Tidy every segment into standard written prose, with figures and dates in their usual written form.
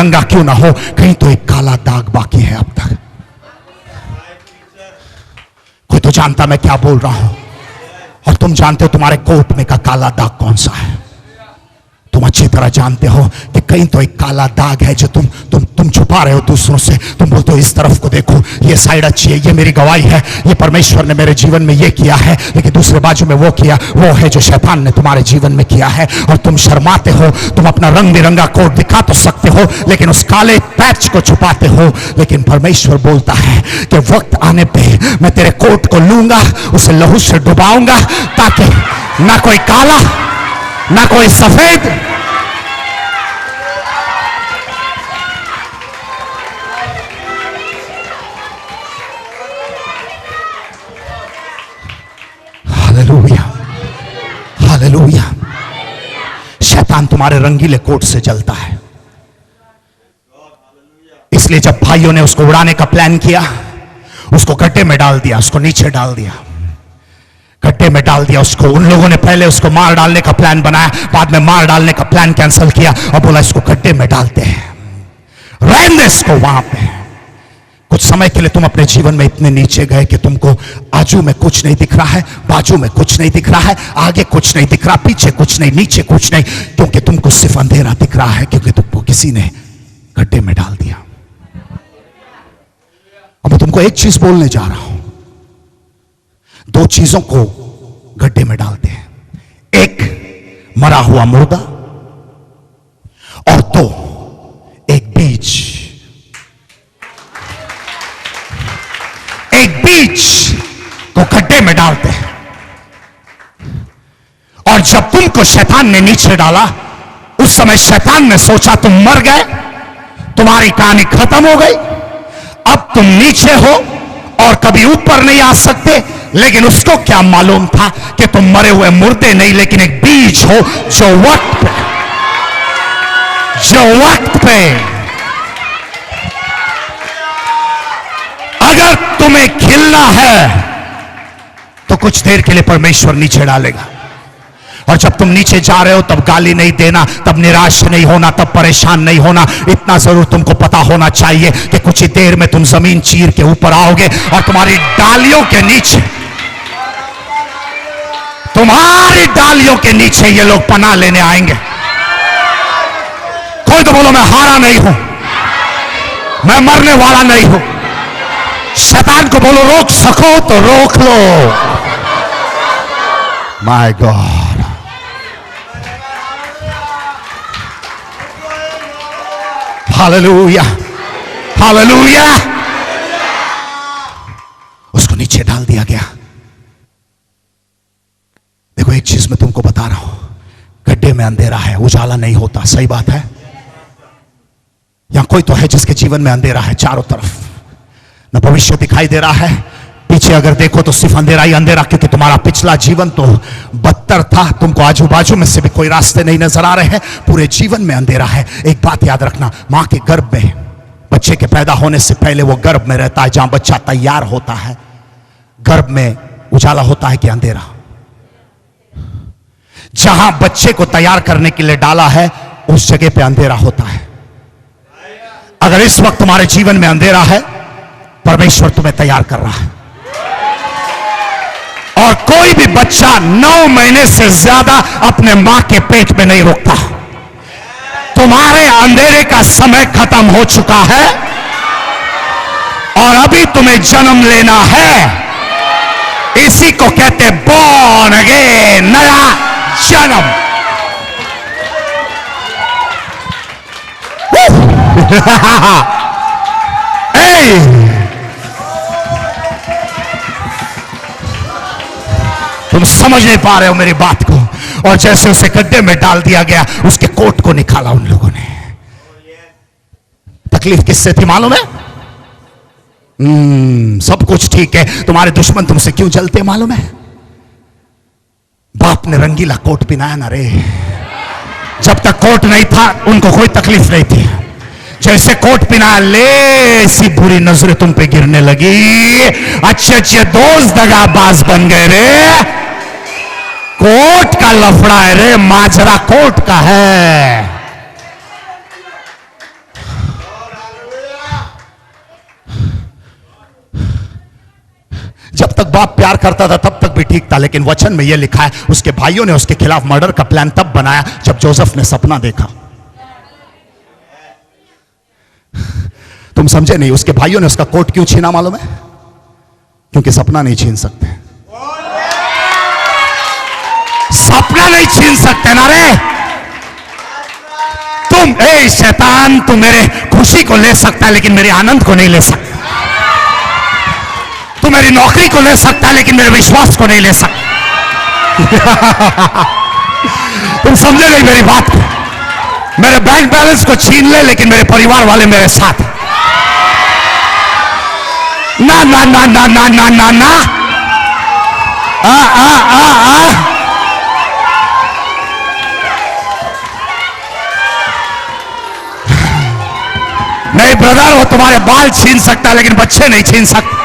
बिरंगा क्यों ना हो, कहीं तो एक काला दाग बाकी है अब तक। कोई तो जानता मैं क्या बोल रहा हूं, और तुम जानते हो तुम्हारे कोट में का काला दाग कौन सा है। तुम अच्छी तरह जानते हो कि कहीं तो एक काला दाग है जो तुम छुपा रहे हो दूसरों से। तुम बोलते हो इस तरफ को देखो, ये साइड अच्छी है, ये मेरी गवाही है, ये परमेश्वर ने मेरे जीवन में ये किया है, लेकिन दूसरे बाजू में वो किया, वो है जो शैतान ने तुम्हारे जीवन में किया है। और तुम शर्माते हो। तुम अपना रंग बिरंगा कोट दिखा तो सकते हो, लेकिन उस काले पैच को छुपाते हो। लेकिन परमेश्वर बोलता है कि वक्त आने पे मैं तेरे कोट को लूंगा, उसे लहू से डुबाऊंगा, ताकि ना कोई काला ना कोई सफेद, हालेलुया हालेलुया। शैतान तुम्हारे रंगीले कोट से जलता है। इसलिए जब भाइयों ने उसको उड़ाने का प्लान किया, उसको गड्ढे में डाल दिया, उसको नीचे डाल दिया, गड्ढे में डाल दिया उसको। उन लोगों ने पहले उसको मार डालने का प्लान बनाया, बाद में मार डालने का प्लान कैंसिल किया और बोला इसको गड्ढे में डालते हैं, रहने दे इसको वहां पे। कुछ समय के लिए तुम अपने जीवन में इतने नीचे गए कि तुमको आजू में कुछ नहीं दिख रहा है, बाजू में कुछ नहीं दिख रहा है, आगे कुछ नहीं दिख रहा, पीछे कुछ नहीं, नीचे कुछ नहीं, क्योंकि तुमको सिर्फ अंधेरा दिख रहा है, क्योंकि तुमको किसी ने गड्ढे में डाल दिया। अब मैं तुमको एक चीज बोलने जा रहा हूं। दो चीजों को गड्ढे में डालते हैं, एक मरा हुआ मुर्दा और दो एक बीज। एक बीज को गड्ढे में डालते हैं, और जब तुमको शैतान ने नीचे डाला, उस समय शैतान ने सोचा तुम मर गए, तुम्हारी कहानी खत्म हो गई, अब तुम नीचे हो और कभी ऊपर नहीं आ सकते। लेकिन उसको क्या मालूम था कि तुम मरे हुए मुर्दे नहीं, लेकिन एक बीज हो जो वक्त पे अगर तुम्हें खिलना है तो कुछ देर के लिए परमेश्वर नीचे डालेगा। और जब तुम नीचे जा रहे हो तब गाली नहीं देना, तब निराश नहीं होना, तब परेशान नहीं होना। इतना जरूर तुमको पता होना चाहिए कि कुछ ही देर में तुम जमीन चीर के ऊपर आओगे और तुम्हारी डालियों के नीचे ये लोग पनाह लेने आएंगे। कोई तो बोलो मैं हारा नहीं हूं, मैं मरने वाला नहीं हूं। शैतान को बोलो रोक सको तो रोक लो। My God, hallelujah hallelujah. उसको नीचे डाल दिया गया। देखो एक चीज मैं तुमको बता रहा हूं, गड्ढे में अंधेरा है, उजाला नहीं होता। सही बात है। यहां कोई तो है जिसके जीवन में अंधेरा है, चारों तरफ न भविष्य दिखाई दे रहा है, पीछे अगर देखो तो सिर्फ अंधेरा ही अंधेरा, क्योंकि तुम्हारा पिछला जीवन तो बदतर था। तुमको आजू बाजू में से भी कोई रास्ते नहीं नजर आ रहे हैं, पूरे जीवन में अंधेरा है। एक बात याद रखना, मां के गर्भ में बच्चे के पैदा होने से पहले वो गर्भ में रहता है, जहां बच्चा तैयार होता है। गर्भ में उजाला होता है कि अंधेरा? जहां बच्चे को तैयार करने के लिए डाला है उस जगह पे अंधेरा होता है। अगर इस वक्त तुम्हारे जीवन में अंधेरा है, परमेश्वर तुम्हें तैयार कर रहा है। और कोई भी बच्चा 9 महीने से ज्यादा अपने मां के पेट में नहीं रुकता। तुम्हारे अंधेरे का समय खत्म हो चुका है और अभी तुम्हें जन्म लेना है। इसी को कहते बॉर्न अगेन, नया जन्म। तुम समझ नहीं पा रहे हो मेरी बात को। और जैसे उसे गड्ढे में डाल दिया गया, उसके कोट को निकाला उन लोगों ने। तकलीफ किससे थी मालूम है? सब कुछ ठीक है, तुम्हारे दुश्मन तुमसे क्यों जलते मालूम है? बाप ने रंगीला कोट पहनाया ना रे। जब तक कोट नहीं था उनको कोई तकलीफ नहीं थी। जैसे कोट पहनाया, ले सी बुरी नजरें तुम पे गिरने लगी। अच्छे अच्छे दोस्त दगाबाज बन गए रे। कोट का लफड़ा है रे, माजरा कोट का है। तक बाप प्यार करता था तब तक भी ठीक था, लेकिन वचन में यह लिखा है उसके भाइयों ने उसके खिलाफ मर्डर का प्लान तब बनाया जब जोसेफ ने सपना देखा। तुम समझे नहीं, उसके भाइयों ने उसका कोट क्यों छीना मालूम है? क्योंकि सपना नहीं छीन सकते। सपना नहीं छीन सकते ना रे तुम। ए शैतान, तू मेरे खुशी को ले सकता है लेकिन मेरे आनंद को नहीं ले सकता। तू मेरी नौकरी को ले सकता है लेकिन मेरे विश्वास को नहीं ले सकता। तुम समझे नहीं मेरी बात को। मेरे बैंक बैलेंस को छीन ले लेकिन मेरे परिवार वाले मेरे साथ। ना ना ना ना ना ना ना ना आ आ आ आ नहीं ब्रदर, वो तुम्हारे बाल छीन सकता लेकिन बच्चे नहीं छीन सकते।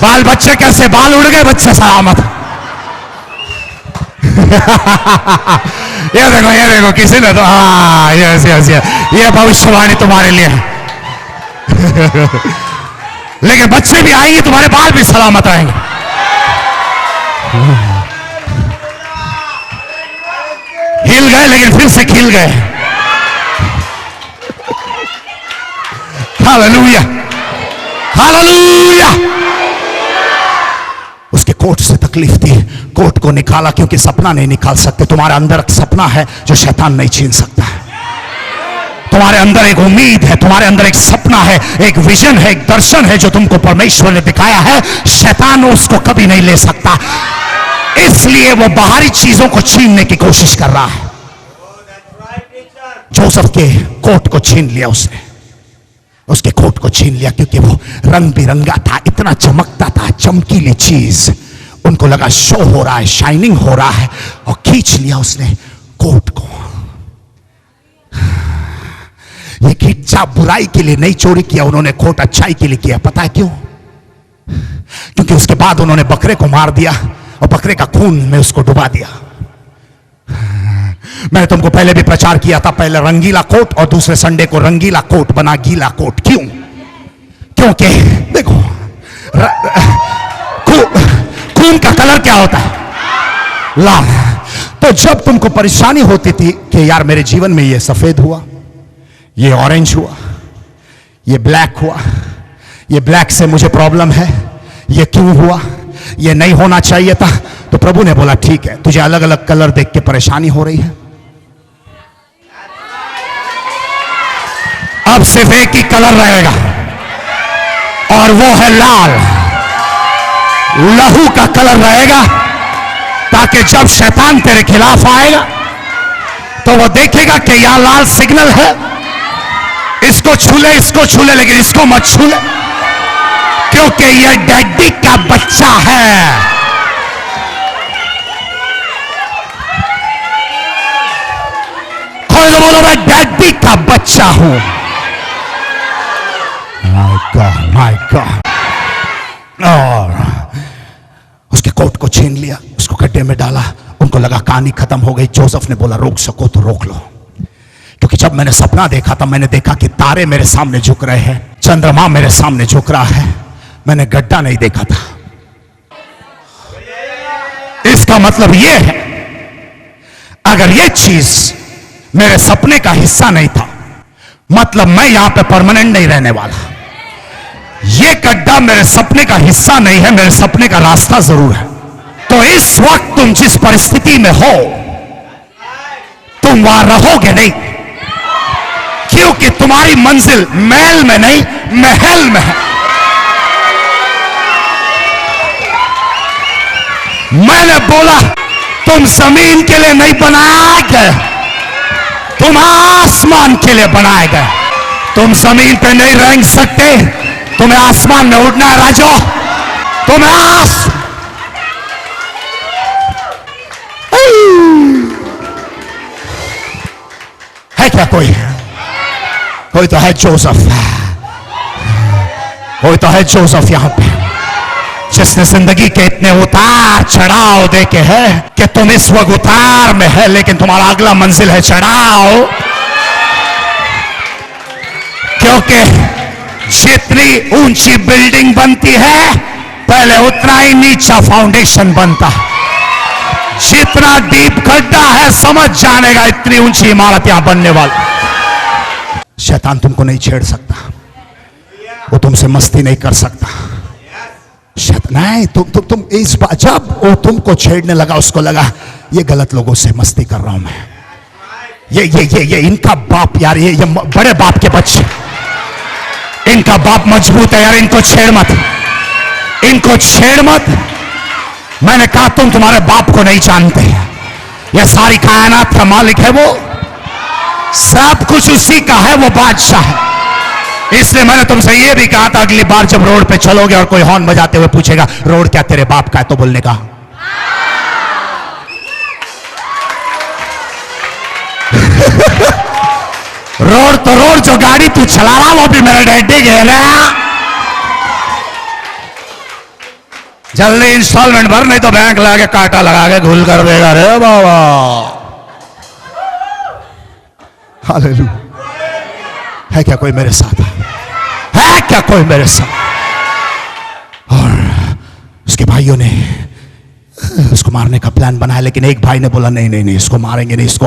बाल बच्चे कैसे? बाल उड़ गए, बच्चे सलामत। ये देखो किसी ने तो हाँ यस यस यस, ये भविष्यवाणी तुम्हारे लिए है। लेकिन बच्चे भी आएंगे, तुम्हारे बाल भी सलामत आएंगे। हिल गए लेकिन फिर से खिल गए। Hallelujah hallelujah. उसके कोट से तकलीफ थी, कोट को निकाला क्योंकि सपना नहीं निकाल सकते। तुम्हारे अंदर एक सपना है जो शैतान नहीं छीन सकता है। तुम्हारे अंदर एक उम्मीद है, तुम्हारे अंदर एक सपना है, एक विजन है, एक दर्शन है जो तुमको परमेश्वर ने दिखाया है। शैतान उसको कभी नहीं ले सकता, इसलिए वो बाहरी चीजों को छीनने की कोशिश कर रहा है। जोसेफ के कोट को छीन लिया उसने, उसके कोट को छीन लिया क्योंकि वो रंग बिरंगा था, इतना चमकता था, चमकीली चीज। उनको लगा शो हो रहा है, शाइनिंग हो रहा है, और खींच लिया उसने कोट को। ये खींचा बुराई के लिए नहीं चोरी किया उन्होंने, कोट अच्छाई के लिए किया। पता है क्यों? क्योंकि उसके बाद उन्होंने बकरे को मार दिया और बकरे का खून में उसको डुबा दिया। मैंने तुमको पहले भी प्रचार किया था, पहले रंगीला कोट और दूसरे संडे को रंगीला कोट बना गीला कोट। क्यों? क्योंकि देखो खून का कलर क्या होता है? लाल। तो जब तुमको परेशानी होती थी कि यार मेरे जीवन में ये सफेद हुआ, ये ऑरेंज हुआ, ये ब्लैक हुआ, ये ब्लैक से मुझे प्रॉब्लम है, ये क्यों हुआ, ये नहीं होना चाहिए था, तो प्रभु ने बोला ठीक है, तुझे अलग अलग कलर देख के परेशानी हो रही है, अब सिर्फ एक ही कलर रहेगा और वो है लाल। लहू का कलर रहेगा, ताकि जब शैतान तेरे खिलाफ आएगा तो वो देखेगा कि यहां लाल सिग्नल है, इसको छू ले लेकिन इसको मत छू ले, क्योंकि ये डैडी का बच्चा है। कोई तो बोलो मैं डैडी का बच्चा हूं। My God. और उसके कोट को छीन लिया, उसको गड्ढे में डाला। उनको लगा कहानी खत्म हो गई। जोसेफ ने बोला रोक सको तो रोक लो, क्योंकि जब मैंने सपना देखा था मैंने देखा कि तारे मेरे सामने झुक रहे हैं, चंद्रमा मेरे सामने झुक रहा है, मैंने गड्ढा नहीं देखा था। इसका मतलब यह है अगर यह चीज मेरे सपने का हिस्सा नहीं था, मतलब मैं यहां पे परमानेंट नहीं रहने वाला। यह गड्ढा मेरे सपने का हिस्सा नहीं है, मेरे सपने का रास्ता जरूर है। तो इस वक्त तुम जिस परिस्थिति में हो तुम वहां रहोगे नहीं, क्योंकि तुम्हारी मंजिल महल में नहीं महल में है। मैंने बोला तुम जमीन के लिए नहीं बनाए गए, तुम आसमान के लिए बनाए गए। तुम जमीन पे नहीं रह सकते, तुम्हें आसमान में उड़ना है राजो। तुम्हें है क्या कोई तो है जोसेफ, कोई तो है जोसेफ यहां पे, जिसने जिंदगी के इतने उतार चढ़ाव देखे हैं कि तुम इस वक्त उतार में है, लेकिन तुम्हारा अगला मंजिल है चढ़ाव। क्योंकि जितनी ऊंची बिल्डिंग बनती है पहले उतना ही नीचा फाउंडेशन बनता है। जितना डीप गड्ढा है समझ जाने का इतनी ऊंची इमारत यहां बनने वाली। शैतान तुमको नहीं छेड़ सकता, वो तुमसे मस्ती नहीं कर सकता। शैतान नहीं, तुम इस बात जब वो तुमको छेड़ने लगा उसको लगा ये गलत लोगों से मस्ती कर रहा हूं मैं, ये इनका बाप यार, ये बड़े बाप के बच्चे, इनका बाप मजबूत है यार, इनको छेड़ मत, इनको छेड़ मत। मैंने कहा तुम तुम्हारे बाप को नहीं जानते, यह सारी कायनात का मालिक है, वो सब कुछ उसी का है, वो बादशाह है। इसलिए मैंने तुमसे यह भी कहा था अगली बार जब रोड पे चलोगे और कोई हॉर्न बजाते हुए पूछेगा रोड क्या तेरे बाप का है, तो बोलने का रोड तो रोड, जो गाड़ी तू चला रहा वो भी मेरे डैडी के ना। जल्दी इंस्टॉलमेंट भर, नहीं तो बैंक लगा के कांटा लगा के घुल कर देगा रे बाबा। हालेलुया। है क्या कोई मेरे साथ? है क्या कोई मेरे साथ? और उसके भाइयों ने उसको मारने का प्लान बनाया, लेकिन एक भाई ने बोला नहीं नहीं नहीं, इसको मारेंगे नहीं, इसको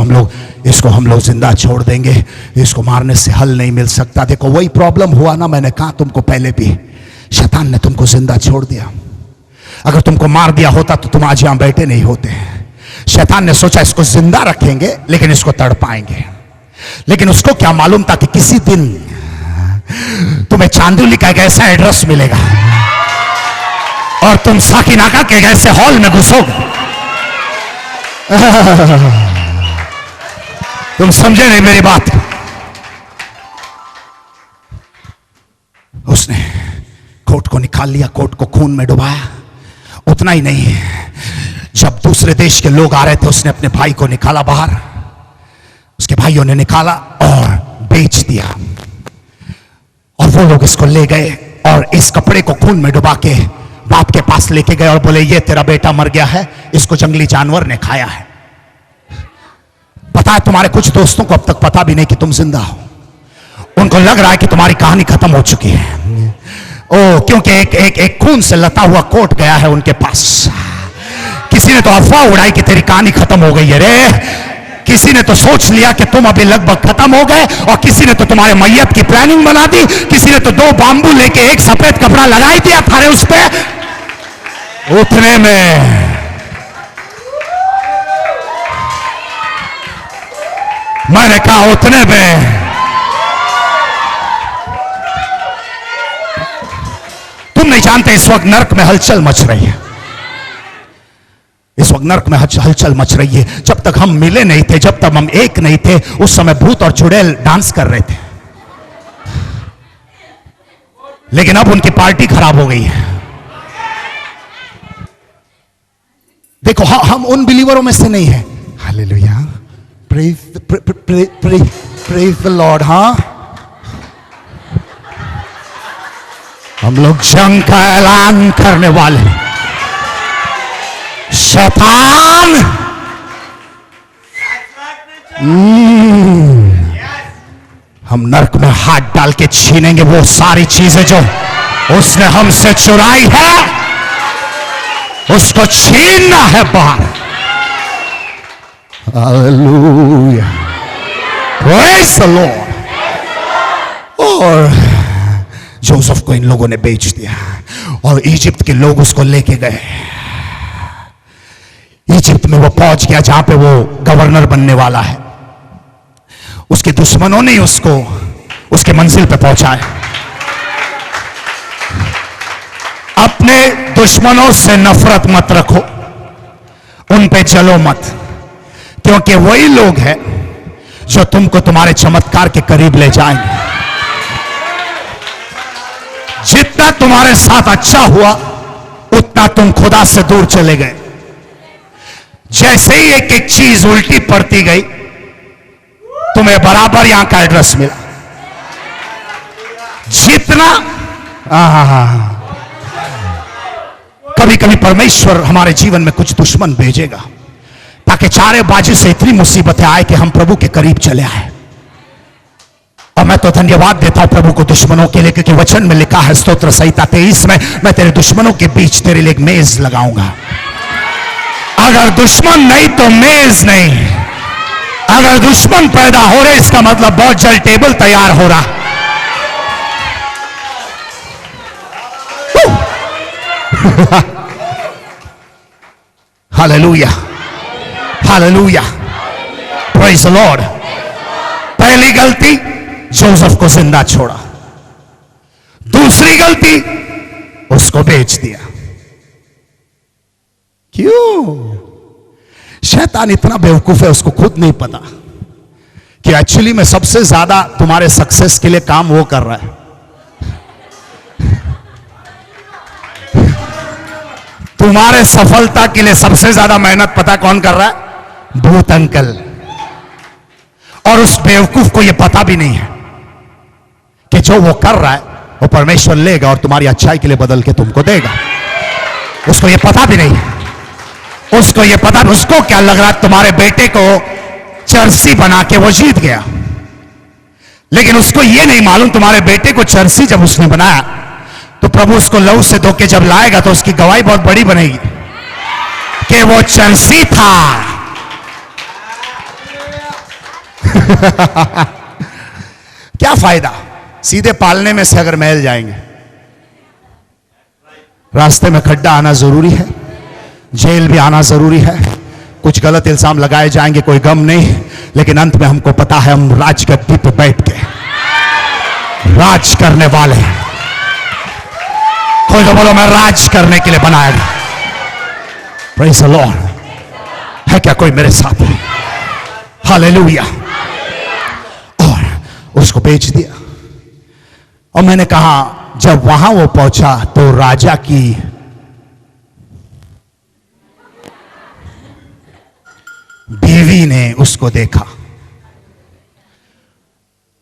हम लोग जिंदा छोड़ देंगे, इसको मारने से हल नहीं मिल सकता। देखो वही प्रॉब्लम हुआ ना, मैंने कहा तुमको पहले भी, शैतान ने तुमको जिंदा छोड़ दिया। अगर तुमको मार दिया होता तो तुम आज यहां बैठे नहीं होते। शैतान ने सोचा इसको जिंदा रखेंगे लेकिन इसको तड़पाएंगे, लेकिन उसको क्या मालूम था कि किसी दिन तुम्हें चांदोली का एक ऐसा एड्रेस मिलेगा और तुम साकिनाका के ऐसे हॉल में घुसोगे। तुम समझे नहीं मेरी बात। उसने कोट को निकाल लिया, कोट को खून में डुबाया। उतना ही नहीं, जब दूसरे देश के लोग आ रहे थे उसने अपने भाई को निकाला बाहर, उसके भाइयों ने निकाला और बेच दिया। और वो लोग इसको ले गए और इस कपड़े को खून में डुबा के बाप के पास लेके गए और बोले ये तेरा बेटा मर गया है, इसको जंगली जानवर ने खाया है। पता है तुम्हारे कुछ दोस्तों को अब तक पता भी नहीं कि तुम जिंदा हो। उनको लग रहा है कि तुम्हारी कहानी खत्म हो चुकी है। ओ, क्योंकि एक खून से लता हुआ कोट गया है उनके पास। किसी ने तो अफवाह उड़ाई कि तेरी कहानी खत्म हो गई है रे। किसी ने तो सोच लिया कि तुम अभी लगभग खत्म हो गए, और किसी ने तो तुम्हारे मैयत की प्लानिंग बना दी। किसी ने तो 2 बांबू लेके एक सफेद कपड़ा लगा ही दिया थारे उस पे। उतने में मैंने कहा उतने में तुम नहीं जानते इस वक्त नर्क में हलचल मच रही है। इस वक्त नर्क में हलचल मच रही है। जब तक हम मिले नहीं थे, जब तक हम एक नहीं थे, उस समय भूत और चुड़ैल डांस कर रहे थे, लेकिन अब उनकी पार्टी खराब हो गई है। देखो हम उन बिलीवरों में से नहीं है। Hallelujah, praise the Lord. हाँ, हम लोग जंग का ऐलान करने वाले। शैतान हम नर्क में हाथ डाल के छीनेंगे वो सारी चीजें जो उसने हमसे चुराई है, उसको छीनना है बाहर। Hallelujah, praise the Lord. और जोसेफ को इन लोगों ने बेच दिया और इजिप्ट के लोग उसको लेके गए। इजिप्ट में वो पहुंच गया जहां पे वो गवर्नर बनने वाला है। उसके दुश्मनों ने उसको उसके मंजिल पे पहुंचाया। अपने दुश्मनों से नफरत मत रखो, उन पे चलो मत, क्योंकि वही लोग हैं जो तुमको तुम्हारे चमत्कार के करीब ले जाएंगे। जितना तुम्हारे साथ अच्छा हुआ उतना तुम खुदा से दूर चले गए। जैसे ही एक एक चीज उल्टी पड़ती गई, तुम्हें बराबर यहां का एड्रेस मिला। जितना कभी कभी परमेश्वर हमारे जीवन में कुछ दुश्मन भेजेगा ताकि चारे बाजू से इतनी मुसीबतें आए कि हम प्रभु के करीब चले आए। और मैं तो धन्यवाद देता हूं प्रभु को दुश्मनों के लिए, क्योंकि वचन में लिखा है स्तोत्र संहिता 23 में, मैं तेरे दुश्मनों के बीच तेरे लिए एक मेज लगाऊंगा। अगर दुश्मन नहीं तो मेज नहीं। अगर दुश्मन पैदा हो रहे इसका मतलब बहुत जल्द टेबल तैयार हो रहा। Hallelujah, hallelujah, praise the Lord. पहली गलती, जोसेफ को जिंदा छोड़ा। दूसरी गलती, उसको बेच दिया। क्यों? शैतान इतना बेवकूफ है, उसको खुद नहीं पता कि एक्चुअली में सबसे ज्यादा तुम्हारे सक्सेस के लिए काम वो कर रहा है। तुम्हारे सफलता के लिए सबसे ज्यादा मेहनत पता कौन कर रहा है? भूत अंकल। और उस बेवकूफ को यह पता भी नहीं है कि जो वो कर रहा है वो परमेश्वर लेगा और तुम्हारी अच्छाई के लिए बदल के तुमको देगा। उसको यह पता भी नहीं। उसको यह पता, उसको क्या लग रहा है तुम्हारे बेटे को चर्सी बना के वो जीत गया, लेकिन उसको यह नहीं मालूम तुम्हारे बेटे को चर्सी जब उसने बनाया तो प्रभु उसको लहू से धो के जब लाएगा तो उसकी गवाही बहुत बड़ी बनेगी कि वो चर्सी था। क्या फायदा? सीधे पालने में से अगर महल जाएंगे। रास्ते में खड्डा आना जरूरी है, जेल भी आना जरूरी है, कुछ गलत इल्जाम लगाए जाएंगे, कोई गम नहीं, लेकिन अंत में हमको पता है हम राजगद्दी पे बैठ के राज करने वाले हैं। कोई तो बोलो मैं राज करने के लिए बनाया गया। Praise the Lord. है क्या कोई मेरे साथ? हालेलुया। और उसको बेच दिया। और मैंने कहा जब वहां वो पहुंचा तो राजा की बीवी ने उसको देखा।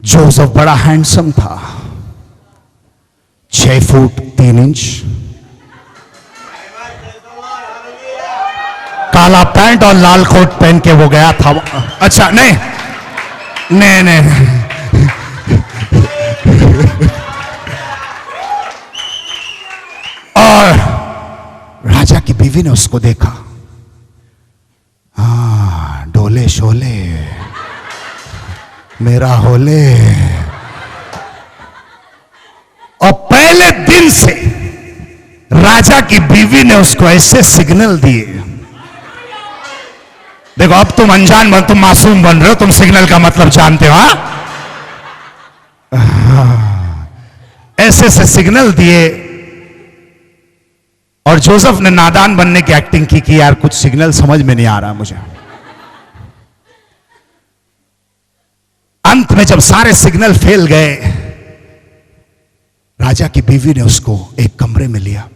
जोसेफ बड़ा हैंडसम था, 6 फुट 3 इंच, काला पैंट और लाल कोट पहन के वो गया था। अच्छा नहीं नहीं नहीं, और राजा की बीवी ने उसको देखा। हाँ, डोले शोले मेरा होले। और पहले दिन से राजा की बीवी ने उसको ऐसे सिग्नल दिए। देखो अब तुम अनजान बन, तुम मासूम बन रहे हो, तुम सिग्नल का मतलब जानते हो। ऐसे से सिग्नल दिए। और जोसेफ ने नादान बनने की एक्टिंग की कि यार कुछ सिग्नल समझ में नहीं आ रहा मुझे। अंत में जब सारे सिग्नल फेल गए, राजा की बीवी ने उसको एक कमरे में लिया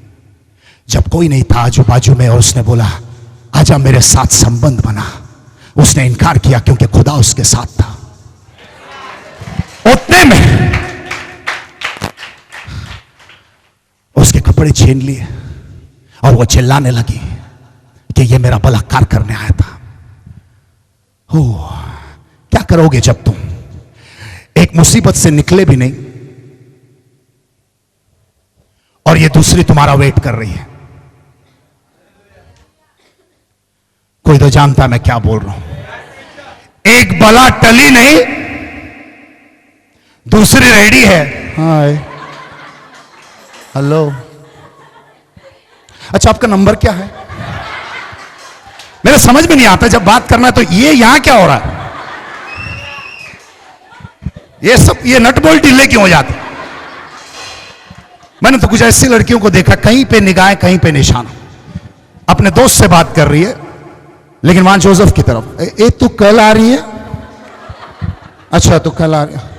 जब कोई नहीं था आजू बाजू में, और उसने बोला आजा मेरे साथ संबंध बना। उसने इनकार किया क्योंकि खुदा उसके साथ था। उतने में उसके कपड़े छीन लिए और वो चिल्लाने लगी कि ये मेरा बलात्कार करने आया था। हो क्या करोगे जब तुम एक मुसीबत से निकले भी नहीं और ये दूसरी तुम्हारा वेट कर रही है। कोई तो जानता है मैं क्या बोल रहा हूं। एक बला टली नहीं, दूसरी रेडी है। हाय हेलो, अच्छा आपका नंबर क्या है? मेरे समझ में नहीं आता जब बात करना है तो ये यहां क्या हो रहा है? ये सब ये नट बोल्ट ढीले क्यों हो जाते? मैंने तो कुछ ऐसी लड़कियों को देखा, कहीं पे निगाहें कहीं पे निशाना, अपने दोस्त से बात कर रही है लेकिन वहां जोसेफ की तरफ। ए तू कल आ रही है? अच्छा तू कल आ रही है।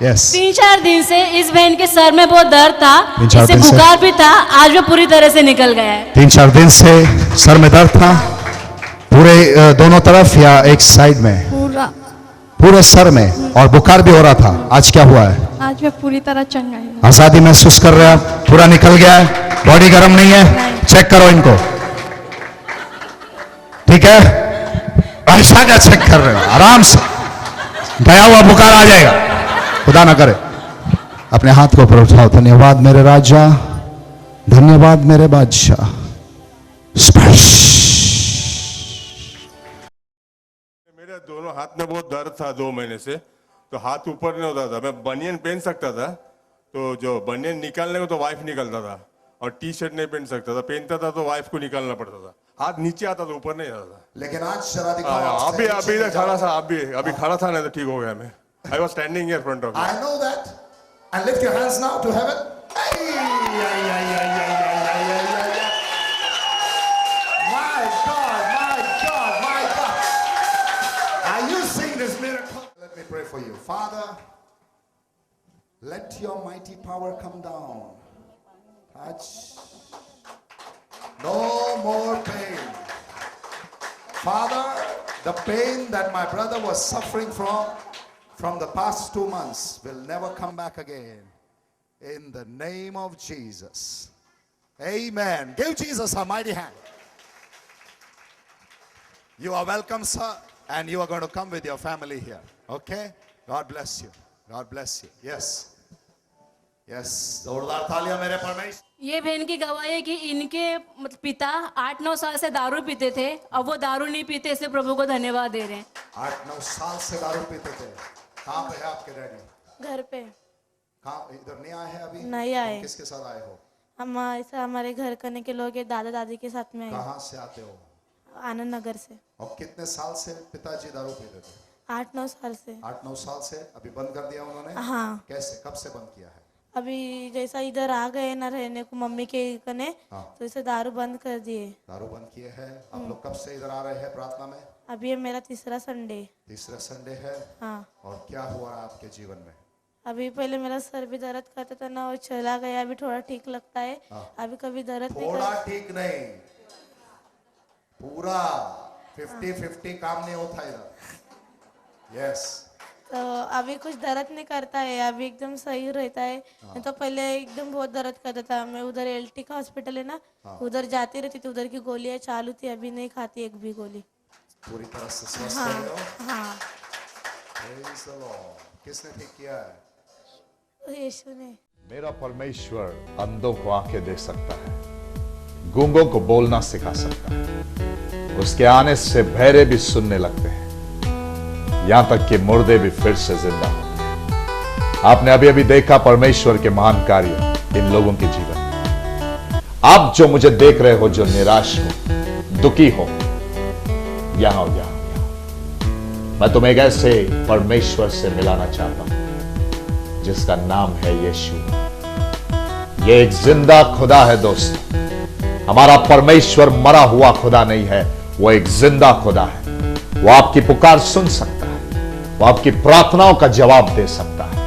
Yes. 3-4 दिन से इस बहन के सर में बहुत दर्द था, इससे बुखार भी था, आज वो पूरी तरह से निकल गया है। 3-4 दिन से सर में दर्द था, पूरे दोनों तरफ या एक साइड में? पूरे सर में, और बुखार भी हो रहा था। आज क्या हुआ है? आज मैं पूरी तरह चंगा हूँ। आजादी महसूस कर रहे हैं? पूरा निकल गया है, बॉडी गर्म नहीं है? चेक करो इनको, ठीक है? ऐसा क्या चेक कर रहे हो? आराम से गया हुआ बुखार आ जाएगा, खुदा ना करे। अपने हाथ को ऊपर उठाओ। धन्यवाद मेरे राजा, धन्यवाद मेरे बादशाह। स्पर्श। मेरे दोनों हाथ में बहुत दर्द था 2 महीने से, तो हाथ ऊपर नहीं होता था। मैं बनियन पहन सकता था, तो जो बनियन निकालने को तो वाइफ निकलता था, और टी शर्ट नहीं पहन सकता था, पहनता था तो वाइफ को निकालना पड़ता था। हाथ नीचे आता था, ऊपर नहीं आता था। लेकिन आज जरा दिखाओ। अभी अभी तक खड़ा था, अभी खड़ा था, नहीं तो ठीक हो गया। मैं I was standing here front of. I know that. And lift your hands now to heaven. My God, my God, my God. Are you seeing this miracle? Let me pray for you. Father, let your mighty power come down. Touch. No more pain. Father, the pain that my brother was suffering from the past 2 months will never come back again. In the name of Jesus. Amen. Give Jesus a mighty hand. You are welcome, sir, and you are going to come with your family here. Okay? God bless you. God bless you. Yes. Yes. जोरदार तालियां मेरे परमेश्वर। ये बहन की गवाही है कि इनके पिता 8-9 साल से दारू पीते थे, अब वो दारू नहीं पीते, इसलिए प्रभु को धन्यवाद दे रहे हैं। 8-9 साल से दारू पीते थे। कहाँ पे है आपके डैडी? घर पे। कहाँ? इधर नहीं आए हैं अभी? नहीं आए। किसके साथ आए हो? हम हमारे घर करने के लोग हैं, दादा दादी के साथ में। कहाँ से आते हो? आनंद नगर से। और कितने साल से पिताजी दारू पीते थे? 8-9 साल से। 8-9 साल से। अभी बंद कर दिया उन्होंने? हाँ। कैसे, कब से बंद किया है? अभी जैसा इधर आ गए ना रहने को मम्मी के कने, तो इसे दारू बंद कर दिए। दारू बंद किए हैं। आप लोग कब से इधर आ रहे हैं प्रार्थना में? अभी ये मेरा तीसरा संडे। तीसरा संडे है। हाँ। और क्या हुआ आपके जीवन में? अभी पहले मेरा सर भी दर्द करता था ना, और चला गया, अभी थोड़ा ठीक लगता है। अभी कभी दर्द नहीं थोड़ा ठीक नहीं, पूरा 50-50 काम नहीं होता इधर। यस। तो अभी कुछ दर्द नहीं करता है, अभी एकदम सही रहता है। नहीं तो पहले एकदम बहुत दर्द करता था। मैं उधर एलटी का हॉस्पिटल है ना, उधर जाती रहती थी, उधर की गोलियां चालू थी, अभी नहीं खाती एक भी गोली। पूरी तरह से स्वस्थ हाँ, हो गए? हाँ। Praise the Lord. किसने ठीक किया है? यीशु ने। मेरा परमेश्वर अंधों को आंखें दे सकता है, गूंगों को बोलना सिखा सकता है। उसके आने से बहरे भी सुनने लगते हैं, यहां तक कि मुर्दे भी फिर से जिंदा होते हैं। आपने अभी अभी देखा परमेश्वर के महान कार्य इन लोगों के जीवन में। आप जो मुझे देख रहे हो, जो निराश हो, दुखी हो, यहां मैं तुम्हें एक ऐसे परमेश्वर से मिलाना चाहता हूं जिसका नाम है यीशु। ये एक जिंदा खुदा है दोस्त। हमारा परमेश्वर मरा हुआ खुदा नहीं है, वो एक जिंदा खुदा है। वो आपकी पुकार सुन सकता है, वो आपकी प्रार्थनाओं का जवाब दे सकता है।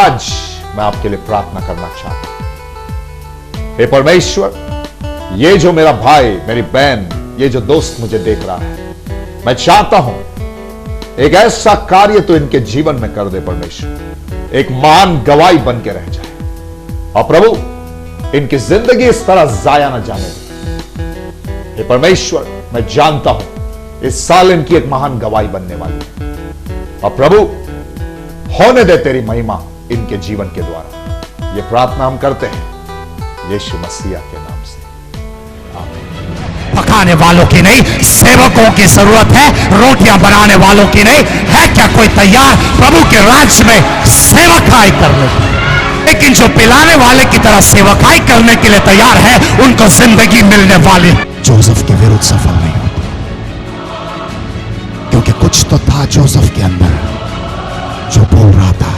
आज मैं आपके लिए प्रार्थना करना चाहता हूं। हे परमेश्वर, ये जो मेरा भाई, मेरी बहन, ये जो दोस्त मुझे देख रहा है, मैं चाहता हूं एक ऐसा कार्य तो इनके जीवन में कर दे परमेश्वर, एक महान गवाही बन के रह जाए। और प्रभु, इनकी जिंदगी इस तरह जाया ना जाने दे। हे परमेश्वर, मैं जानता हूं इस साल इनकी एक महान गवाही बनने वाली है। और प्रभु, होने दे तेरी महिमा इनके जीवन के द्वारा। ये प्रार्थना हम करते हैं यीशु मसीह के नाम से, आमीन। पकाने वालों की नहीं, सेवकों की जरूरत है, रोटियां बनाने वालों की नहीं। है क्या कोई तैयार प्रभु के राज्य में सेवकाई करने? लेकिन जो पिलाने वाले की तरह सेवकाई करने के लिए तैयार है, उनको जिंदगी मिलने वाली। जोसेफ के विरुद्ध सफल नहीं हो, क्योंकि कुछ तो था जोसेफ के अंदर जो बोल रहा था,